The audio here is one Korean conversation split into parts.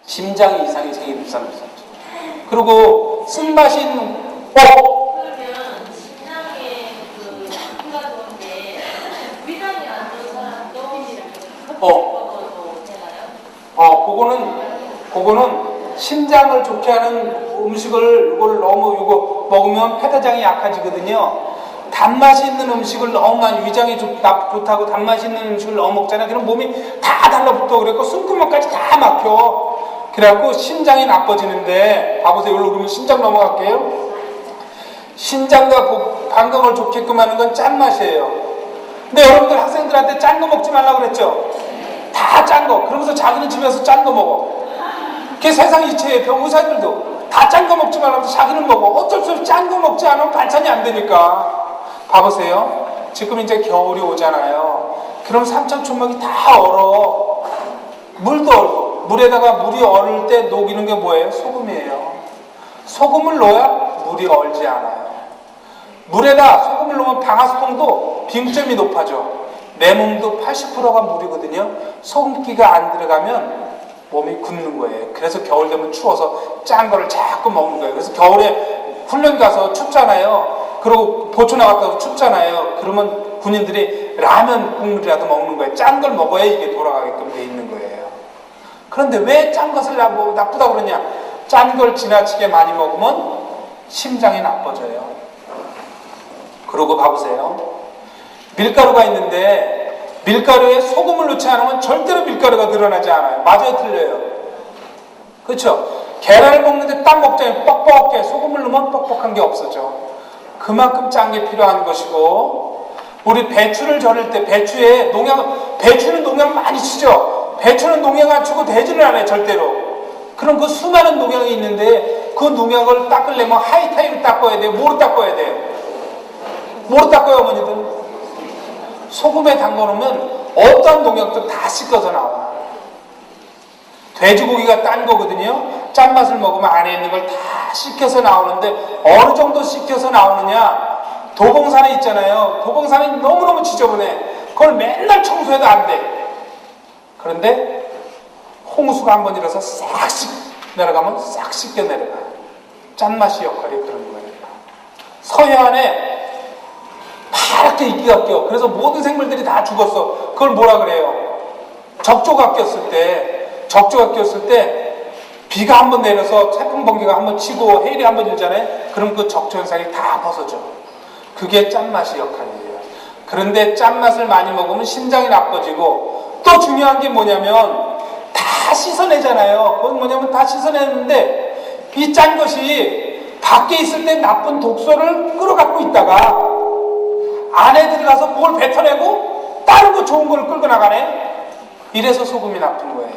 심장에 이상이 생기는 사람이 있었죠. 그리고 쓴맛이 있는 그러면 심장에 그 피가 좋은데 위장이 안 좋은 사람도 먹어도 되나요? 그거는 심장을 좋게 하는 음식을 이걸 너무 이거 먹으면 폐대장이 약해지거든요. 단맛이 있는 음식을 너무 많이 위장이 좋다고 단맛이 있는 음식을 너무 먹잖아요. 그럼 몸이 다 달라붙어 그랬고 숨구멍까지 다 막혀. 그래갖고 심장이 나빠지는데 봐보세요. 여기로 그러면 심장 넘어갈게요. 신장과 방광을 좋게끔 하는 건 짠맛이에요. 근데 여러분들 학생들한테 짠 거 먹지 말라고 그랬죠? 다 짠 거. 그러면서 자기는 집에서 짠 거 먹어. 그게 세상 이치예요. 의사들도 다 짠 거 먹지 말라고 자기는 먹어. 어쩔 수 없이 짠 거 먹지 않으면 반찬이 안 되니까. 봐보세요. 지금 이제 겨울이 오잖아요. 그럼 삼천초목이 다 얼어. 물도 얼고. 물에다가 물이 얼을 때 녹이는 게 뭐예요? 소금이에요. 소금을 넣어야 물이 얼지 않아요. 물에다 소금을 넣으면 방아수통도 빙점이 높아져. 내 몸도 80%가 물이거든요. 소금기가 안 들어가면 몸이 굳는 거예요. 그래서 겨울 되면 추워서 짠 거를 자꾸 먹는 거예요. 그래서 겨울에 훈련 가서 춥잖아요. 그리고 보초 나갔다고 춥잖아요. 그러면 군인들이 라면 국물이라도 먹는 거예요. 짠 걸 먹어야 이게 돌아가게끔 돼 있는 거예요. 그런데 왜 짠 것을 나쁘다고 그러냐? 짠 걸 지나치게 많이 먹으면 심장이 나빠져요. 그러고 봐보세요. 밀가루가 있는데 밀가루에 소금을 넣지 않으면 절대로 밀가루가 늘어나지 않아요. 맞아요? 틀려요? 그렇죠? 계란을 먹는데 딱 먹자니 뻑뻑해. 소금을 넣으면 뻑뻑한 게 없어져. 그만큼 짠 게 필요한 것이고, 우리 배추를 절일 때 배추는 농약 많이 치죠? 배추는 농약 안 치고 되지는 않아요. 절대로. 그럼 그 수많은 농약이 있는데 그 농약을 닦으려면 하이타이로 닦아야 돼요? 뭐로 닦아야 돼요? 뭐로 닦아요, 어머니들? 소금에 담궈놓으면 어떠한 농약도 다 씻겨서 나와. 돼지고기가 딴 거거든요. 짠맛을 먹으면 안에 있는 걸 다 씻겨서 나오는데 어느 정도 씻겨서 나오느냐? 도봉산에 있잖아요. 도봉산이 너무너무 지저분해. 그걸 맨날 청소해도 안 돼. 그런데 홍수가 한 번 일어서 싹 내려가면 싹 씻겨 내려가. 짠맛이 역할이 그런 거예요. 서해안에 파랗게 이끼가 껴. 그래서 모든 생물들이 다 죽었어. 그걸 뭐라 그래요? 적조가 꼈을 때 비가 한 번 내려서 태풍 번개가 한 번 치고 해일이 한 번 일잖아요. 그럼 그 적조 현상이 다 벗어져. 그게 짠맛이 역할이에요. 그런데 짠맛을 많이 먹으면 심장이 나빠지고, 또 중요한 게 뭐냐면 다 씻어내잖아요. 그건 뭐냐면 다 씻어내는데 이 짠 것이 밖에 있을 때 나쁜 독소를 끌어갖고 있다가 안에 들어가서 그걸 뱉어내고 다른 거 좋은 걸 끌고 나가네. 이래서 소금이 나쁜 거예요.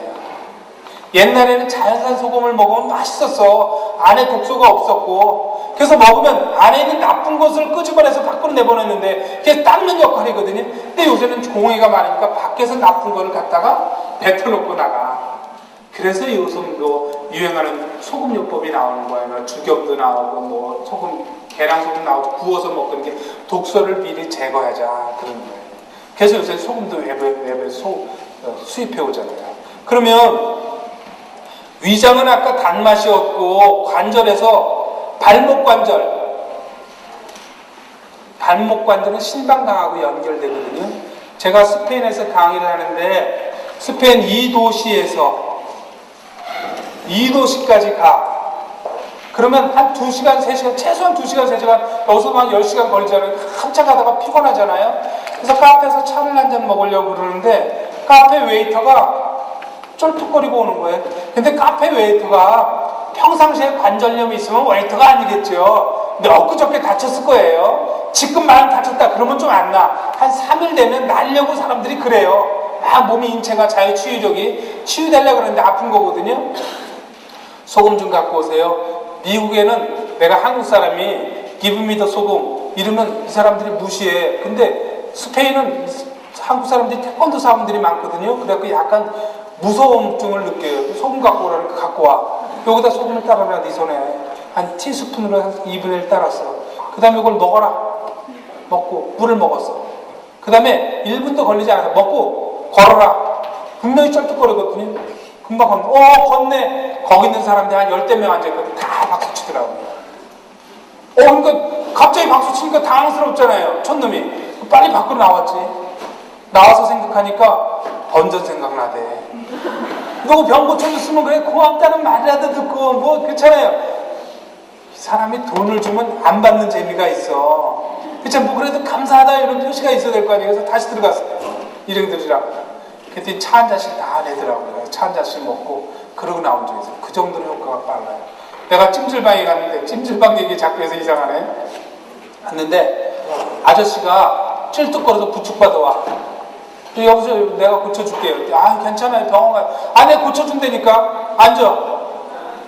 옛날에는 자연산 소금을 먹으면 맛있었어. 안에 독소가 없었고. 그래서 먹으면 안에 있는 나쁜 것을 끄집어내서 밖으로 내보냈는데 그게 닦는 역할이거든요. 근데 요새는 공해가 많으니까 밖에서 나쁜 거를 갖다가 뱉어놓고 나가. 그래서 요즘도 유행하는 소금요법이 나오는 거예요. 죽염도 나오고 뭐 소금, 계란소금 나오고 구워서 먹는 게 독소를 미리 제거하자 그런 거예요. 그래서 요새 소금도 외부에서 수입해 오잖아요. 그러면 위장은 아까 단맛이 없고 관절에서 발목 관절은 신방광하고 연결되거든요. 제가 스페인에서 강의를 하는데 스페인 2도시까지 가. 그러면 한 2시간, 3시간, 최소한 2시간, 3시간, 여기서만 10시간 걸리잖아요. 한참 가다가 피곤하잖아요. 그래서 카페에서 차를 한잔 먹으려고 그러는데 카페 웨이터가 쫄뚝거리고 오는 거예요. 근데 카페 웨이터가 평상시에 관절염이 있으면 웨이터가 아니겠죠. 근데 엊그저께 다쳤을 거예요. 지금 많이 다쳤다 그러면 좀 안 나. 한 3일 되면 나려고 사람들이 그래요. 막 몸이 인체가 자유치유적이 치유되려고 그러는데 아픈 거거든요. 소금 좀 갖고 오세요. 미국에는 내가 한국 사람이 기브미더 소금 이러면 이 사람들이 무시해. 근데 스페인은 한국 사람들이 태권도 사람들이 많거든요. 그래갖고 약간 무서움증을 느껴요. 소금 갖고 오라니까 갖고 와. 여기다 소금을 따라라. 네 손에 한 티스푼으로 한 2분의 1 따랐어. 그 다음에 이걸 먹어라. 먹고 물을 먹었어. 그 다음에 1분도 걸리지 않아서 먹고 걸어라. 분명히 쩔뚝거리거든요. 금방 걷네. 거기 있는 사람들이 한 10대 명 앉아있거든. 다 박수 치더라고요. 그러니까 갑자기 박수 치니까 당황스럽잖아요. 촌놈이. 빨리 밖으로 나왔지. 나와서 생각하니까 번전 생각나대. 너 병 고쳐줬으면 그래 고맙다는 말이라도 듣고 뭐 그렇잖아요. 이 사람이 돈을 주면 안 받는 재미가 있어. 그쵸? 뭐 그래도 감사하다 이런 표시가 있어야 될 거 아니에요. 그래서 다시 들어갔어요. 일행들이랑. 그랬더니 차 한 잔씩 다 내더라고요. 차 한 잔씩 먹고 그러고 나온 적이 있어요. 그 정도로 효과가 빨라요. 내가 찜질방에 갔는데 찜질방 얘기 자꾸 해서 이상하네. 갔는데 아저씨가 찔뚝거려서 부축받아와. 여보세요, 내가 고쳐줄게요. 아, 괜찮아요, 병원 가요. 아, 내가 고쳐준다니까. 앉아.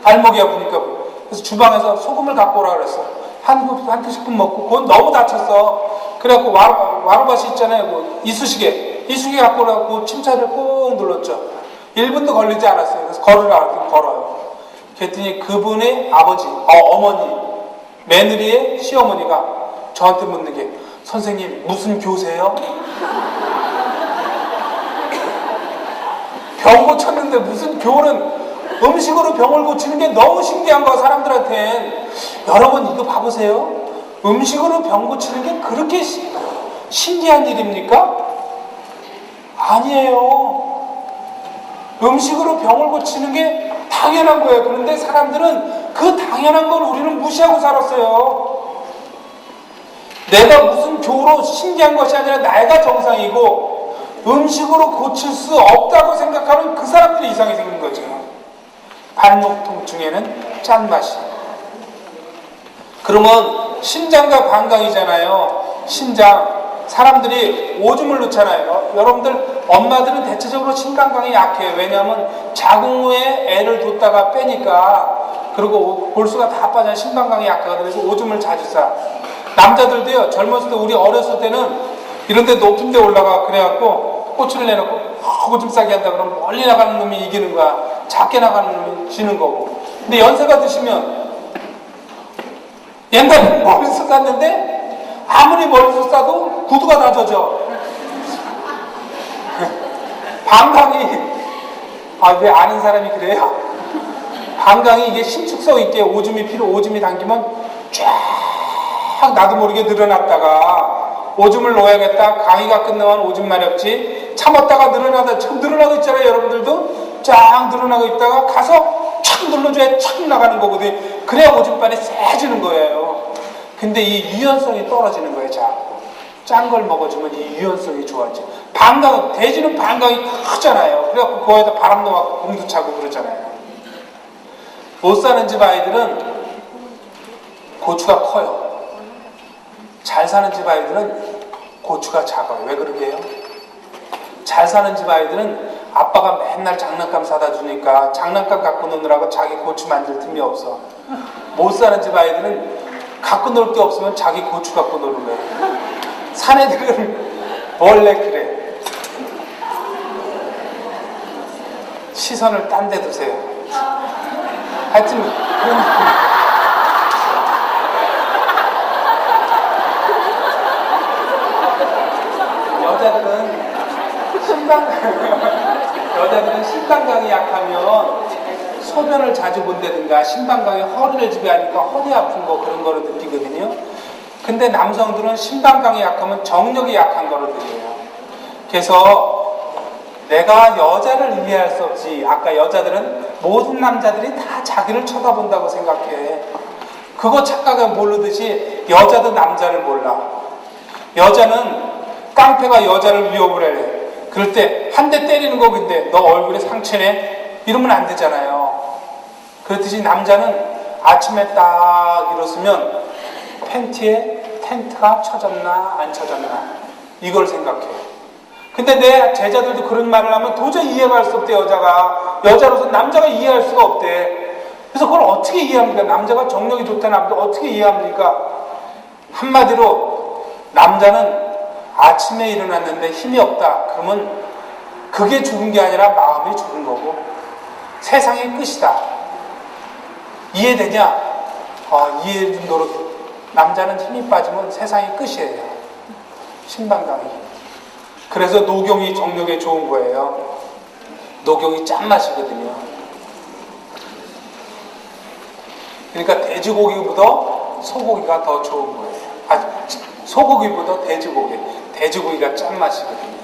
발목이 아프니까. 그래서 주방에서 소금을 갖고 오라 그랬어. 한 티스푼 먹고, 그건 너무 다쳤어. 그래갖고 와르바시 있잖아요, 그 이쑤시개 갖고 오라고 침차를 꾹 눌렀죠. 1분도 걸리지 않았어요. 그래서 걸어요. 그랬더니 그분의 아버지, 어머니, 며느리의 시어머니가 저한테 묻는 게, 선생님 무슨 교세요? 병 고쳤는데 무슨 교는 음식으로 병을 고치는 게 너무 신기한 거야, 사람들한텐. 여러분 이거 봐보세요. 음식으로 병 고치는 게 그렇게 신기한 일입니까? 아니에요. 음식으로 병을 고치는 게 당연한 거예요. 그런데 사람들은 그 당연한 걸 우리는 무시하고 살았어요. 내가 무슨 교로 신기한 것이 아니라 내가 정상이고 음식으로 고칠 수 없다고 생각하는 그 사람들이 이상이 생긴 거죠. 발목 통증에는 짠맛이. 그러면 신장과 방광이잖아요. 신장. 사람들이 오줌을 넣잖아요. 여러분들 엄마들은 대체적으로 신강강이 약해요. 왜냐하면 자궁 후에 애를 뒀다가 빼니까, 그리고 볼수가 다 빠져요. 신강강이 약하거든요. 그래서 오줌을 자주 싸. 남자들도요, 젊었을 때, 우리 어렸을 때는 이런 데 높은 데 올라가 그래갖고 꼬치를 내놓고 오줌 싸게 한다 그러면 멀리 나가는 놈이 이기는 거야. 작게 나가는 놈이 지는 거고. 근데 연세가 드시면, 옛날에 머리서 쌌는데 아무리 머리서 싸도 구두가 다 젖어. 방광이, 왜 아는 사람이 그래요? 방광이 이게 신축성 있게 오줌이 당기면 쫙 나도 모르게 늘어났다가 오줌을 놓아야겠다. 강의가 끝나면 오줌 마렵지. 참았다가 늘어나다 지금 늘어나고 있잖아요. 여러분들도 쫙 늘어나고 있다가 가서 착 눌러줘야 착 나가는 거거든요. 그래야 오줌발이 세지는 거예요. 근데 이 유연성이 떨어지는 거예요. 자꾸 짠 걸 먹어주면 이 유연성이 좋아지. 돼지는 방광이 크잖아요. 그래갖고 거기다 바람 넣어갖고 공도 차고 그러잖아요. 못 사는 집 아이들은 고추가 커요. 잘 사는 집 아이들은 고추가 작아요. 왜 그러게요? 잘 사는 집 아이들은 아빠가 맨날 장난감 사다 주니까 장난감 갖고 노느라고 자기 고추 만질 틈이 없어. 못 사는 집 아이들은 갖고 놀 게 없으면 자기 고추 갖고 노는 거예요. 사내들은 원래 그래. 시선을 딴 데 두세요. 하여튼 여자들은 신방광이 약하면 소변을 자주 본다든가 신방광이 허리를 지배하니까 허리 아픈 거 그런 거를 느끼거든요. 근데 남성들은 신방광이 약하면 정력이 약한 거를 느껴요. 그래서 내가 여자를 이해할 수 없지. 아까 여자들은 모든 남자들이 다 자기를 쳐다본다고 생각해. 그거 착각을 모르듯이 여자도 남자를 몰라. 여자는 깡패가 여자를 위협을 해. 그럴 때 한 대 때리는 거. 근데 너 얼굴에 상처네? 이러면 안 되잖아요. 그렇듯이 남자는 아침에 딱 일어서면 팬티에 텐트가 쳐졌나 안 쳐졌나 이걸 생각해. 근데 내 제자들도 그런 말을 하면 도저히 이해가 할 수 없대. 여자로서 남자가 이해할 수가 없대. 그래서 그걸 어떻게 이해합니까? 남자가 정력이 좋다는 남자 어떻게 이해합니까? 한마디로 남자는 아침에 일어났는데 힘이 없다. 그러면 그게 죽은 게 아니라 마음이 죽은 거고 세상의 끝이다. 이해되냐? 이해 정도로. 남자는 힘이 빠지면 세상의 끝이에요. 신방광이. 그래서 노경이 정력에 좋은 거예요. 녹용이 짠맛이거든요. 그러니까 돼지고기보다 소고기가 더 좋은 거예요. 소고기보다 돼지고기가 짠맛이거든요.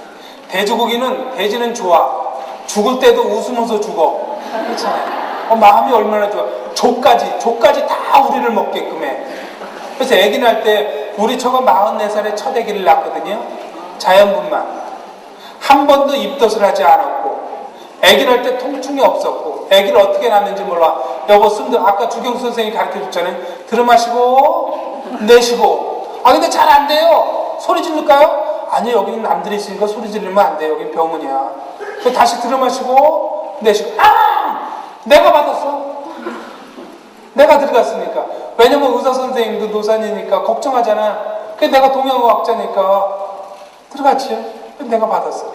돼지는 좋아. 죽을 때도 웃으면서 죽어. 그렇잖아요. 마음이 얼마나 좋아. 조까지 다 우리를 먹게끔 해. 그래서 아기 날 때 우리 처가 44살에 첫 아기를 낳거든요. 자연분만. 한 번도 입덧을 하지 않았고 아기 날 때 통증이 없었고 아기를 어떻게 낳는지 몰라. 여보 숨들 아까 주경수 선생님이 가르쳐줬잖아요. 들어마시고 내쉬고. 근데 잘 안 돼요. 소리 지를까요? 아니 여기는 남들이 있으니까 소리 지르면 안 돼. 여긴 병원이야. 다시 들어마시고 내쉬고. 내가 받았어. 내가 들어갔으니까. 왜냐면 의사 선생님도 노산이니까 걱정하잖아. 내가 동양의학자니까 들어갔지. 내가 받았어.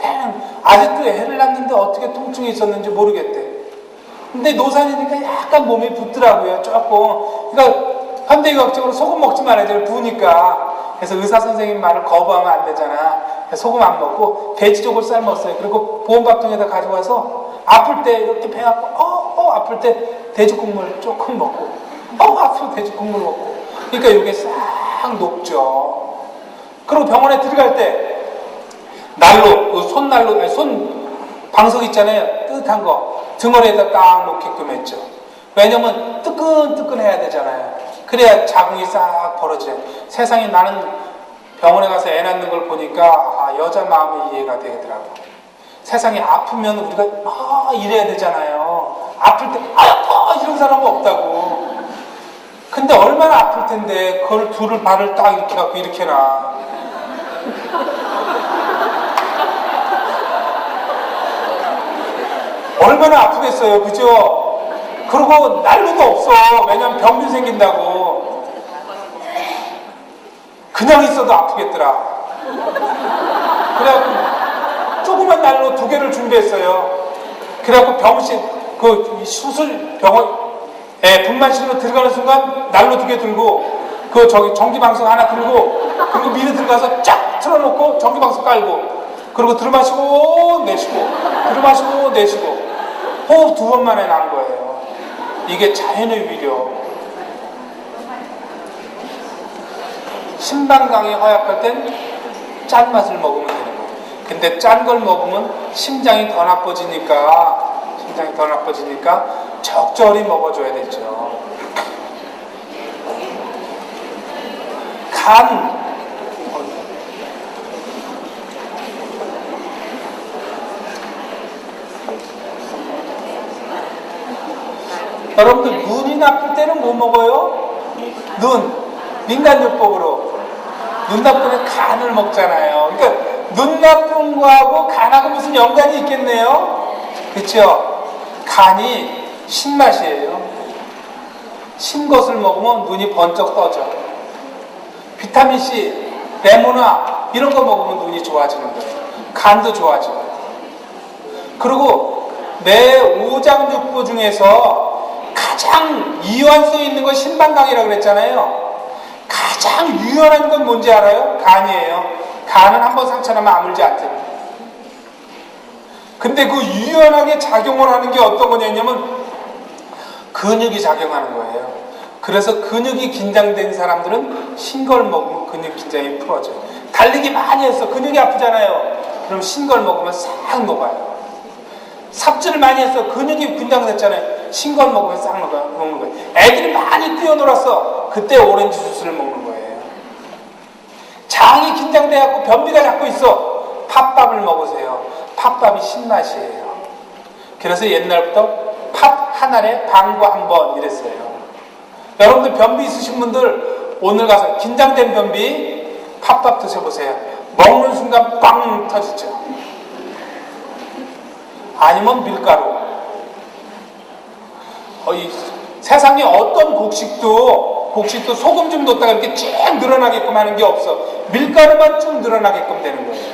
아직도 애를 낳는데 어떻게 통증이 있었는지 모르겠대. 근데 노산이니까 약간 몸이 붓더라고요. 조금. 그러니까 현대의학적으로 소금 먹지 말아야죠. 부으니까. 그래서 의사 선생님 말을 거부하면 안 되잖아. 소금 안 먹고 돼지족을 삶았어요. 그리고 보온밥통에다 가져와서 아플 때 이렇게 배 아프고 아플 때 돼지 국물 조금 먹고 아프면 돼지 국물 먹고. 그러니까 이게 싹 녹죠. 그리고 병원에 들어갈 때 난로, 손 방석 있잖아요. 뜨뜻한 거 등어리에다 딱 놓게끔 했죠. 왜냐면 뜨끈뜨끈해야 되잖아요. 그래야 자궁이 싹 벌어져요. 세상에 나는 병원에 가서 애 낳는 걸 보니까 여자 마음이 이해가 되더라고. 세상에 아프면 우리가 이래야 되잖아요. 아플 때 아파 이런 사람은 없다고. 근데 얼마나 아플 텐데 그걸 둘을 발을 딱 이렇게 갖고 이렇게 놔. 얼마나 아프겠어요. 그죠? 그리고 난로도 없어. 왜냐면 병균 생긴다고. 그냥 있어도 아프겠더라. 그래갖고 조그만 난로 2개를 준비했어요. 그래갖고 병실 수술 병원에 분만실로 들어가는 순간 난로 2개 들고 전기방석 하나 들고 그리고 미리 들어가서 쫙 틀어놓고 전기방석 깔고 그리고 들어마시고 내쉬고 들어마시고 내쉬고 호흡 2번 만에 난 거예요. 이게 자연의 위력. 심방광이 허약할 땐 짠맛을 먹으면 되는 거예요. 근데 짠 걸 먹으면 심장이 더 나빠지니까 적절히 먹어줘야 되죠. 여러분들 눈이 나쁠 때는 뭐 먹어요? 민간요법으로 눈 나쁘면 간을 먹잖아요. 그러니까 눈 나쁜 거하고 간하고 무슨 연관이 있겠네요? 그렇죠? 간이 신맛이에요. 신 것을 먹으면 눈이 번쩍 떠져. 비타민C, 레모나 이런 거 먹으면 눈이 좋아지는 거예요. 간도 좋아지고. 그리고 내 오장육부 중에서 가장 이완성 있는 건 신방광이라고 그랬잖아요. 가장 유연한 건 뭔지 알아요? 간이에요. 간은 한번 상처나면 아물지 않대요. 근데 그 유연하게 작용을 하는 게 어떤 거냐면 근육이 작용하는 거예요. 그래서 근육이 긴장된 사람들은 신 걸 먹으면 근육 긴장이 풀어져요. 달리기 많이 해서 근육이 아프잖아요. 그럼 신 걸 먹으면 싹 녹아요. 삽질을 많이 해서 근육이 긴장됐잖아요. 신 걸 먹으면 싹 먹는 거예요. 애들이 많이 뛰어놀았어. 그때 오렌지 주스를 먹는 거예요. 장이 긴장돼갖고 변비가 자꾸 있어. 팥밥을 먹으세요. 팥밥이 신맛이에요. 그래서 옛날부터 팥 한 알에 방구 한 번 이랬어요. 여러분들 변비 있으신 분들 오늘 가서 긴장된 변비 팥밥 드셔보세요. 먹는 순간 빵 터지죠. 아니면 밀가루. 세상에 어떤 곡식도 소금 좀 넣었다가 이렇게 쭉 늘어나게끔 하는 게 없어. 밀가루만 쭉 늘어나게끔 되는 거예요.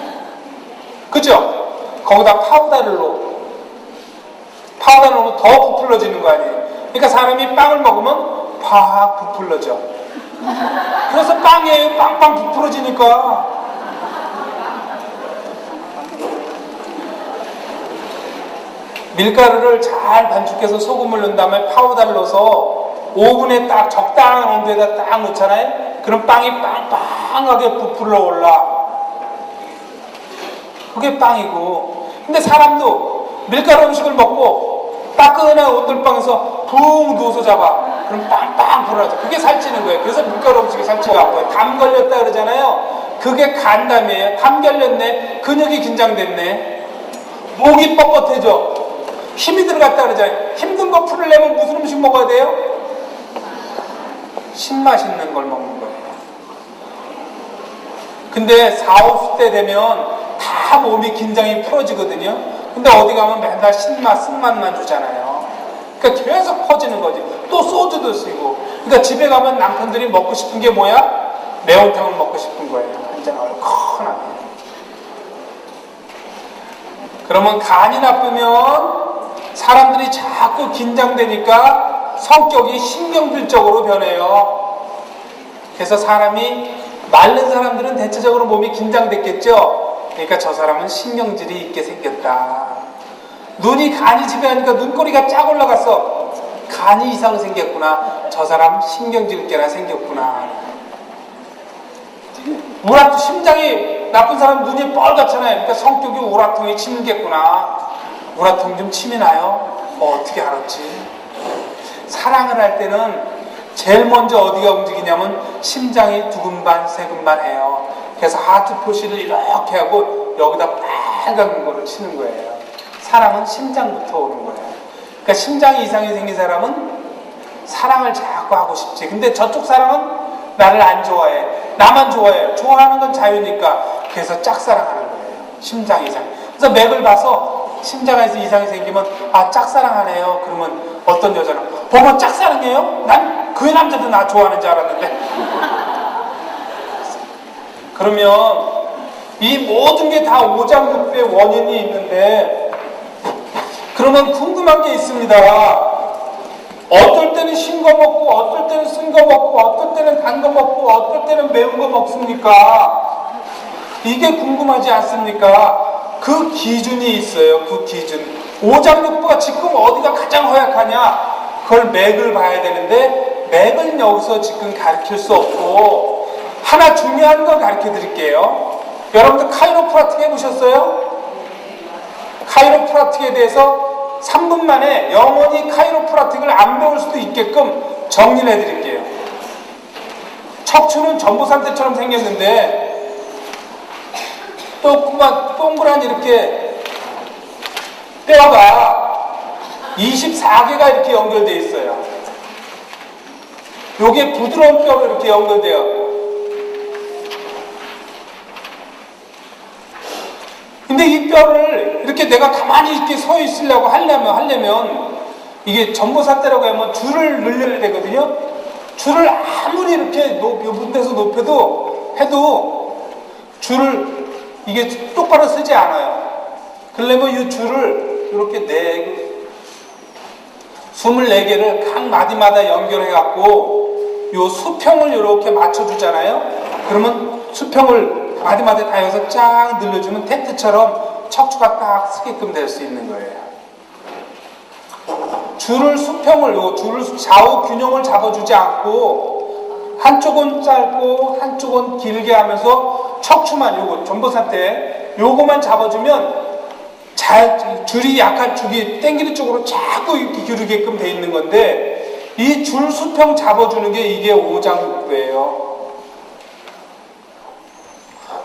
그죠? 거기다 파우더를 넣으면 더 부풀러지는 거 아니에요. 그러니까 사람이 빵을 먹으면 팍 부풀러져. 그래서 빵이에요. 빵빵 부풀어지니까. 밀가루를 잘 반죽해서 소금을 넣은 다음에 파우더를 넣어서 오븐에 딱 적당한 온도에다 딱 놓잖아요. 그럼 빵이 빵빵하게 부풀어 올라. 그게 빵이고. 근데 사람도 밀가루 음식을 먹고 따끈한 온돌빵에서 붕 누워서 잡아. 그럼 빵빵 불어나죠. 그게 살찌는 거예요. 그래서 밀가루 음식이 살찌가 아파요. 담 걸렸다 그러잖아요. 그게 간담이에요. 담 걸렸네. 근육이 긴장됐네. 목이 뻣뻣해져. 힘이 들어갔다 그러잖아요. 힘든 거 풀으려면 무슨 음식 먹어야 돼요? 신맛 있는 걸 먹는 거예요. 근데 40, 50대 되면 다 몸이 긴장이 풀어지거든요. 근데 어디 가면 맨날 신맛, 쓴맛만 주잖아요. 그러니까 계속 퍼지는 거지. 또 소주도 쓰고. 그러니까 집에 가면 남편들이 먹고 싶은 게 뭐야? 매운탕을 먹고 싶은 거예요. 한잔 얼큰하게. 그러면 간이 나쁘면 사람들이 자꾸 긴장되니까 성격이 신경질적으로 변해요. 그래서 사람이 마른 사람들은 대체적으로 몸이 긴장됐겠죠. 그러니까 저 사람은 신경질이 있게 생겼다. 눈이 간이 지배하니까 눈꼬리가 쫙 올라갔어. 간이 이상 생겼구나. 저 사람 신경질계나 생겼구나. 우라통, 심장이 나쁜 사람 눈이 뻘겋잖아요. 그러니까 성격이 우라통이 치밀겠구나. 우라통 좀 침이 나요? 어떻게 알았지? 사랑을 할 때는 제일 먼저 어디가 움직이냐면 심장이 두근반 세근반 해요. 그래서 하트 표시를 이렇게 하고 여기다 빨간 거를 치는 거예요. 사랑은 심장부터 오는 거예요. 그러니까 심장이 이상이 생긴 사람은 사랑을 자꾸 하고 싶지. 근데 저쪽 사람은 나를 안 좋아해. 나만 좋아해. 좋아하는 건 자유니까. 그래서 짝사랑하는 거예요. 심장 이상. 그래서 맥을 봐서 심장에서 이상이 생기면 아 짝사랑하네요. 그러면 어떤 여자는 보면 짝사랑해요? 난 그 남자도 나 좋아하는 줄 알았는데. 그러면 이 모든 게 다 오장육부의 원인이 있는데 그러면 궁금한 게 있습니다. 어떨 때는 신 거 먹고 어떨 때는 쓴 거 먹고 어떨 때는 단 거 먹고 어떨 때는 매운 거 먹습니까? 이게 궁금하지 않습니까? 그 기준이 있어요. 그 기준. 오장육부가 지금 어디가 가장 허약하냐? 그걸 맥을 봐야 되는데 맥은 여기서 지금 가르칠 수 없고 하나 중요한 걸 가르쳐 드릴게요. 여러분들 카이로프라틱 해보셨어요? 카이로프라틱에 대해서 3분 만에 영원히 카이로프라틱을 안 배울 수도 있게끔 정리를 해드릴게요. 척추는 전보산대처럼 생겼는데 조그만 동그란 이렇게 뼈가 24개가 이렇게 연결되어 있어요. 요게 부드러운 뼈로 이렇게 연결돼요. 근데 이 뼈를 이렇게 내가 가만히 이렇게 서 있으려고 하려면 이게 전보산대라고 하면 줄을 늘려야 되거든요. 줄을 아무리 이렇게 높은 데서 높여도 해도 줄을 이게 똑바로 서지 않아요. 그러려면 이 줄을 이렇게 24개를 각 마디마다 연결해 갖고 요 수평을 이렇게 맞춰주잖아요. 그러면 수평을 마디마다 다 여기서 쫙 늘려주면 텐트처럼 척추가 딱 서게끔 될 수 있는 거예요. 줄을 좌우 균형을 잡아주지 않고 한쪽은 짧고 한쪽은 길게 하면서 척추만 요거 전보산대 요거만 잡아주면 줄이 약간 줄이 당기는 쪽으로 자꾸 이렇게 기울게끔 돼 있는 건데 이 줄 수평 잡아주는 게 이게 오장육부예요.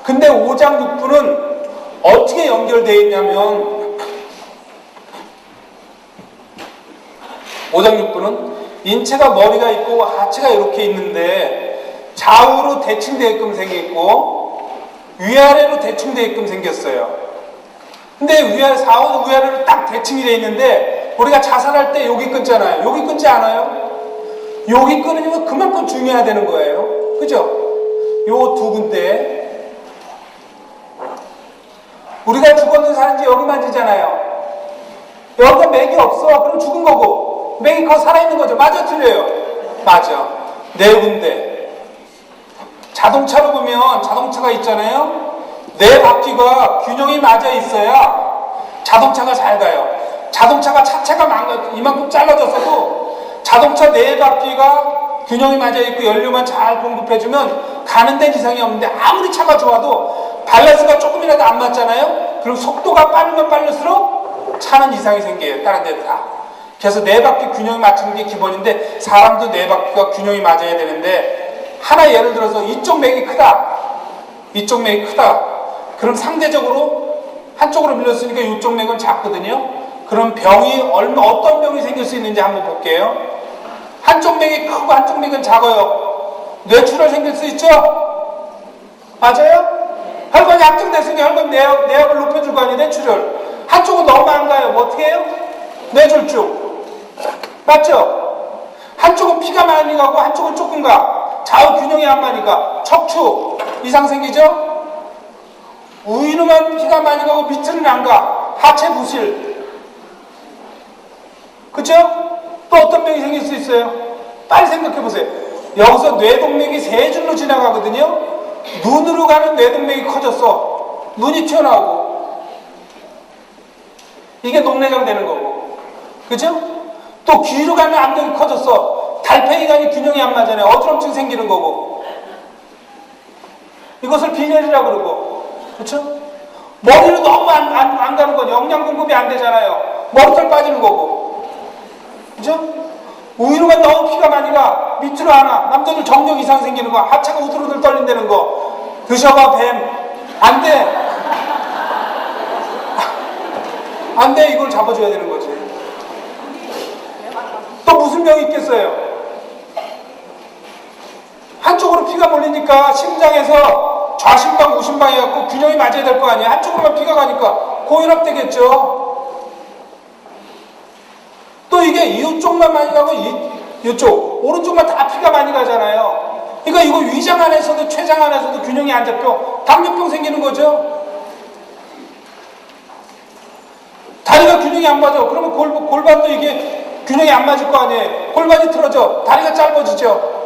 근데 오장육부는 어떻게 연결되어 있냐면 오장육부는 인체가 머리가 있고 하체가 이렇게 있는데 좌우로 대칭되게끔 생겼고 위아래로 대칭되게끔 생겼어요. 근데 좌우 위아래로 딱 대칭이 되어 있는데 우리가 자살할 때 여기 끊잖아요. 여기 끊지 않아요? 여기 끊으면 그만큼 중요해야 되는 거예요. 그죠? 요 두 군데 우리가 죽었는 사는지 여기 만지잖아요. 여기가 맥이 없어. 그럼 죽은 거고 맥이 거 살아있는 거죠. 맞아 틀려요? 맞아. 네 군데. 자동차로 보면 자동차가 있잖아요. 네 바퀴가 균형이 맞아 있어야 자동차가 잘 가요. 자동차가 차체가 이만큼 잘라졌어도 자동차 네 바퀴가 균형이 맞아 있고 연료만 잘 공급해주면 가는 데는 이상이 없는데 아무리 차가 좋아도 밸런스가 조금이라도 안 맞잖아요. 그리고 속도가 빠르면 빠를수록 차는 이상이 생겨요. 다른 데도 다. 그래서 네 바퀴 균형이 맞추는 게 기본인데 사람도 네 바퀴가 균형이 맞아야 되는데 하나 예를 들어서 이쪽 맥이 크다. 이쪽 맥이 크다. 그럼 상대적으로 한쪽으로 밀렸으니까 이쪽 맥은 작거든요. 그럼 병이 어떤 병이 생길 수 있는지 한번 볼게요. 한쪽 맥이 크고 한쪽 맥은 작아요. 뇌출혈 생길 수 있죠? 맞아요? 혈관이 확정됐으니까 혈관 내압을 높여줄 거 아니에요? 뇌출혈. 한쪽은 너무 안 가요. 뭐 어떻게 해요? 뇌졸중. 맞죠? 한쪽은 피가 많이 가고 한쪽은 조금 가. 좌우 균형이 안 맞으니까 척추 이상 생기죠? 우위로만 피가 많이 가고 밑으로는 안 가. 하체 부실. 그쵸? 또 어떤 병이 생길 수 있어요? 빨리 생각해 보세요. 여기서 뇌동맥이 세 줄로 지나가거든요. 눈으로 가는 뇌동맥이 커졌어. 눈이 튀어나오고. 이게 녹내장 되는 거고. 그죠? 또 귀로 가는 압력이 커졌어. 달팽이관이 균형이 안 맞잖아요. 어지럼증 생기는 거고. 이것을 빈혈이라고 그러고. 그렇죠? 머리로 너무 안 가는 건 영양 공급이 안 되잖아요. 머리털 빠지는 거고. 그죠? 우위로만 너무 피가 많이 가. 밑으로 하나. 남자들 정력 이상 생기는 거. 하체가 우들우들 떨린다는 거. 드셔봐 뱀. 안 돼. 안 돼. 이걸 잡아줘야 되는 거지. 또 무슨 병이 있겠어요? 한쪽으로 피가 몰리니까 심장에서 좌심방 우심방 해갖고 균형이 맞아야 될 거 아니에요. 한쪽으로만 피가 가니까 고혈압 되겠죠. 또 이게 이쪽만 많이 가고 이쪽 오른쪽만 다 피가 많이 가잖아요. 그러니까 이거 위장 안에서도 췌장 안에서도 균형이 안 잡혀 당뇨병 생기는 거죠. 다리가 균형이 안 맞아. 그러면 골반도 이게 균형이 안 맞을 거 아니에요. 골반이 틀어져. 다리가 짧아지죠.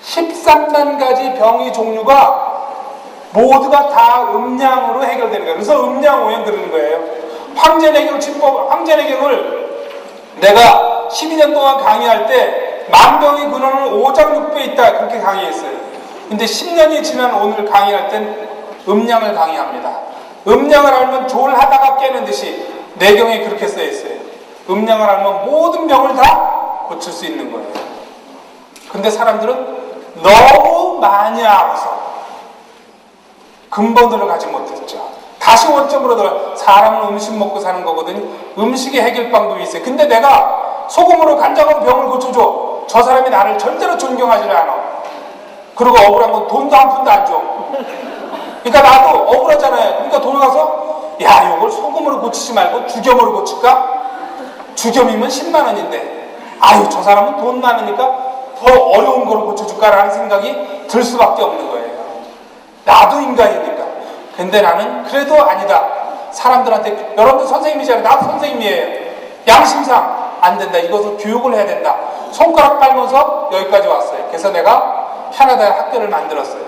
13만 가지 병의 종류가 모두가 다 음양으로 해결되는 거예요. 그래서 음양오행 그러는 거예요. 황제내경 침법, 황제내경을 내가 12년 동안 강의할 때 만병의 근원은 오장육부에 있다 그렇게 강의했어요. 근데 10년이 지난 오늘 강의할 땐 음양을 강의합니다. 음양을 알면 졸하다가 깨는 듯이 내경에 그렇게 써 있어요. 음양을 알면 모든 병을 다 고칠 수 있는 거예요. 근데 사람들은 너무 많이 알아서 근본으로 가지 못했죠. 다시 원점으로 돌아. 사람은 음식 먹고 사는 거거든요. 음식의 해결 방법이 있어요. 근데 내가 소금으로 간장으로 병을 고쳐줘. 저 사람이 나를 절대로 존경하지 않아. 그리고 억울한 건 돈도 한 푼도 안 줘. 그러니까 나도 억울하잖아요. 그러니까 돈을 가서 야 이걸 소금으로 고치지 말고 주겸으로 고칠까? 주겸이면 10만 원인데 아유 저 사람은 돈 많으니까 더 어려운 거로 고쳐줄까라는 생각이 들 수밖에 없는 거예요. 나도 인간이니까. 근데 나는 그래도 아니다. 사람들한테 여러분들 선생님이잖아요. 나도 선생님이에요. 양심상 안 된다. 이것을 교육을 해야 된다. 손가락 빨면서 여기까지 왔어요. 그래서 내가 캐나다에 학교를 만들었어요.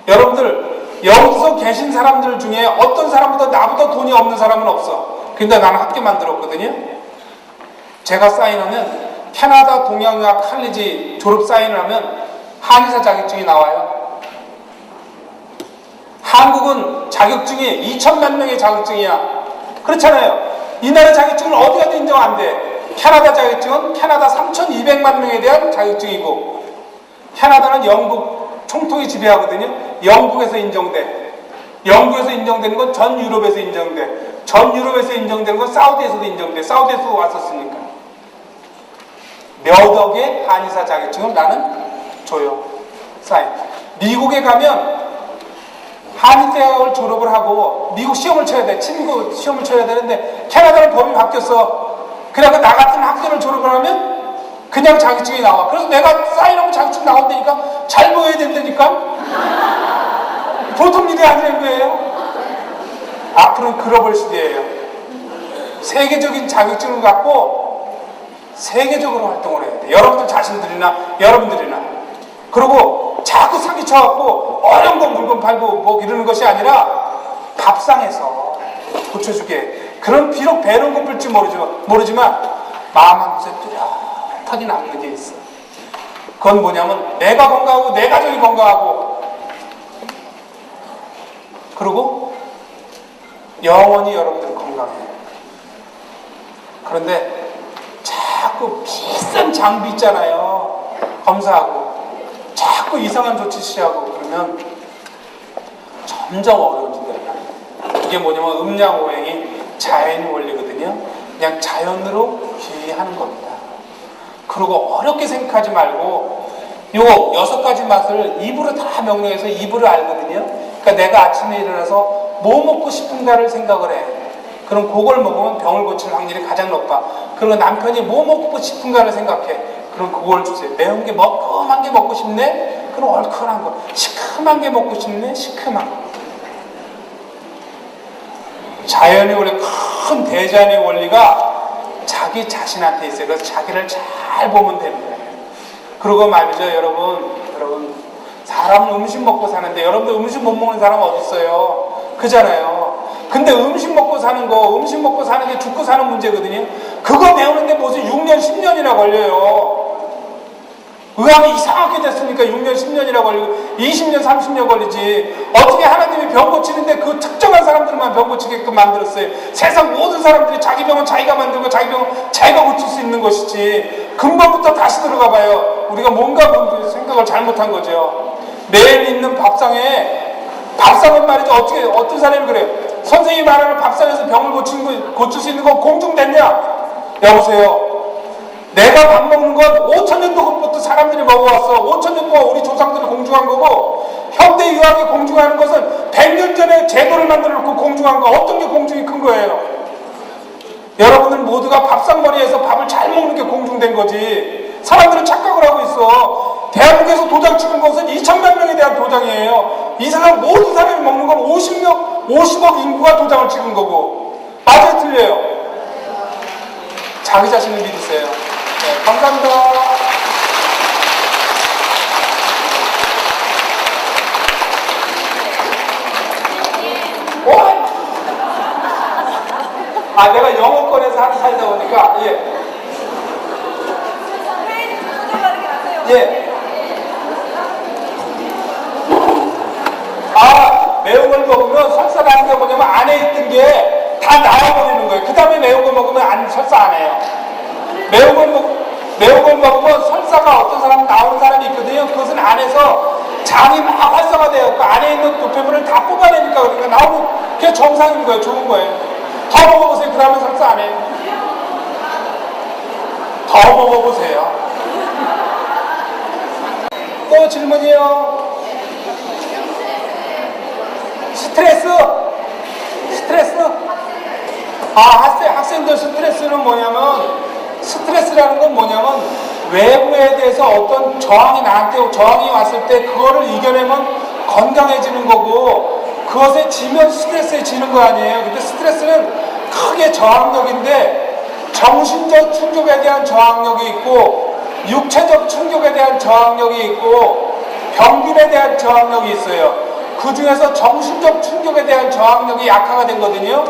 여러분들 여기서 계신 사람들 중에 어떤 사람보다 나보다 돈이 없는 사람은 없어. 근데 나는 학교 만들었거든요. 제가 사인하면 캐나다 동양의학 칼리지 졸업 사인을 하면 한의사 자격증이 나와요. 한국은 자격증이 2천만 명의 자격증이야. 그렇잖아요. 이 나라 자격증은 어디 가도 인정 안 돼. 캐나다 자격증은 캐나다 3,200만 명에 대한 자격증이고 캐나다는 영국 총통이 지배하거든요. 영국에서 인정돼. 영국에서 인정되는 건 전 유럽에서 인정돼. 전 유럽에서 인정되는 건 사우디에서도 인정돼. 사우디에서 왔었으니까. 몇 억의 한의사 자격증을 나는 줘요. 사인. 미국에 가면 한의대학을 졸업을 하고 미국 시험을 쳐야 돼. 친구 시험을 쳐야 되는데 캐나다는 법이 바뀌었어. 그래서 나 같은 학생을 졸업을 하면 그냥 자격증이 나와. 그래서 내가 사인하면 자격증 나온다니까 잘 보여야 된다니까. 보통 일이 아니라는 거예요. 앞으로는 글로벌 시대예요. 세계적인 자격증을 갖고 세계적으로 활동을 해야 돼. 여러분들 자신들이나 여러분들이나. 그리고 자꾸 사기쳐갖고 어려운 거 물건 팔고 뭐 이러는 것이 아니라 밥상에서 고쳐주게 그런 비록 배는 고플지 모르지만 마음 한곳에 뚜렷하게 남는 게 있어. 그건 뭐냐면 내가 건강하고 내 가족이 건강하고, 그리고 영원히 여러분들 건강해요. 그런데 자꾸 비싼 장비 있잖아요. 검사하고 자꾸 이상한 조치 취하고 그러면 점점 어려워진다. 이게 뭐냐면 음양오행이 자연의 원리거든요. 그냥 자연으로 기하는 겁니다. 그리고 어렵게 생각하지 말고 요 6가지 맛을 입으로 다 명령해서 입으로 알거든요. 그러니까 내가 아침에 일어나서 뭐 먹고 싶은가를 생각을 해. 그럼 그걸 먹으면 병을 고칠 확률이 가장 높아. 그리고 남편이 뭐 먹고 싶은가를 생각해. 그럼 그걸 주세요. 매운 게 매콤한 게 먹고 싶네? 그럼 얼큰한 거. 시큼한 게 먹고 싶네? 시큼한 거. 자연의 원리, 큰 대자연의 원리가 자기 자신한테 있어요. 그래서 자기를 잘 보면 되는 거예요. 그리고 말이죠, 여러분 사람은 음식 먹고 사는데 여러분들 음식 못 먹는 사람 어디 있어요? 그잖아요. 근데 음식 먹고 사는 게 죽고 사는 문제거든요. 그거 배우는데 무슨 6년 10년이나 걸려요. 의학이 이상하게 됐으니까 6년 10년이나 걸리고 20년 30년 걸리지. 어떻게 하나님이 병 고치는데 그 특정한 사람들만 병 고치게끔 만들었어요. 세상 모든 사람들이 자기 병은 자기가 만들고 자기 병은 자기가 고칠 수 있는 것이지. 근본부터 다시 들어가 봐요. 우리가 뭔가 생각을 잘못한 거죠. 매일 있는 밥상은 말이죠. 어떤 사람이 그래요. 선생님이 말하는 밥상에서 병을 고칠 수 있는 건 공중됐냐? 여보세요. 내가 밥 먹는 건 5,000년 전부터 사람들이 먹어왔어. 5,000년 동안 우리 조상들이 공중한 거고, 현대의학이 공중하는 것은 100년 전에 제도를 만들어 놓고 공중한 거. 어떤 게 공중이 큰 거예요? 여러분들 모두가 밥상머리에서 밥을 잘 먹는 게 공중된 거지. 사람들은 착각을 하고 있어. 대한민국에서 도장 찍은 것은 2,000만 명에 대한 도장이에요. 이 세상 모든 사람이 먹는 건 50억 인구가 도장을 찍은 거고. 맞아요, 틀려요? 자기 자신을 믿으세요. 네, 감사합니다. 내가 영어권에서 하는 살다 보니까, 매운 걸 먹으면 설사가 하는 게 뭐냐면 안에 있던 게 다 나와버리는 거예요. 그 다음에 매운 거 먹으면 설사 안 해요. 매운 걸 먹으면 설사가 어떤 사람은 나오는 사람이 있거든요. 그것은 안에서 장이 막 활성화돼요. 그 안에 있는 노폐물을 다 뽑아내니까 그러니까 나오는 그게 정상인 거예요. 좋은 거예요. 더 먹어보세요. 그 다음에 설사 안 해요. 더 먹어보세요. 또 질문이요. 스트레스? 학생들 스트레스라는 건 뭐냐면 외부에 대해서 어떤 저항이 왔을 때 그거를 이겨내면 건강해지는 거고, 그것에 지면 스트레스에 지는 거 아니에요. 근데 스트레스는 크게 저항력인데 정신적 충격에 대한 저항력이 있고 육체적 충격에 대한 저항력이 있고 병균에 대한 저항력이 있어요. 그 중에서 정신적 충격에 대한 저항력이 약화가 되거든요.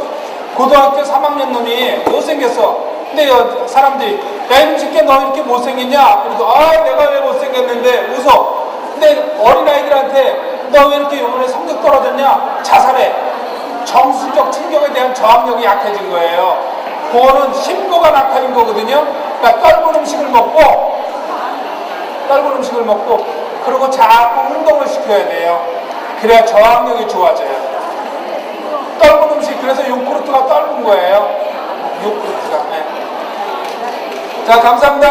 고등학교 3학년 놈이 못생겼어. 근데 사람들이 야 이놈 새끼야 너 이렇게 못생겼냐? 그래서 내가 왜 못생겼는데 웃어. 근데 어린아이들한테 너 왜 이렇게 요번에 성적 떨어졌냐? 자살해. 정신적 충격에 대한 저항력이 약해진 거예요. 그거는 심도가 약해진 거거든요. 그러니까 떫은 음식을 먹고 그리고 자꾸 운동을 시켜야 돼요. 그래야 저항력이 좋아져요. 떫은 음식, 그래서 요구르트가 떫은 거예요. 요구르트가. 네. 자, 감사합니다.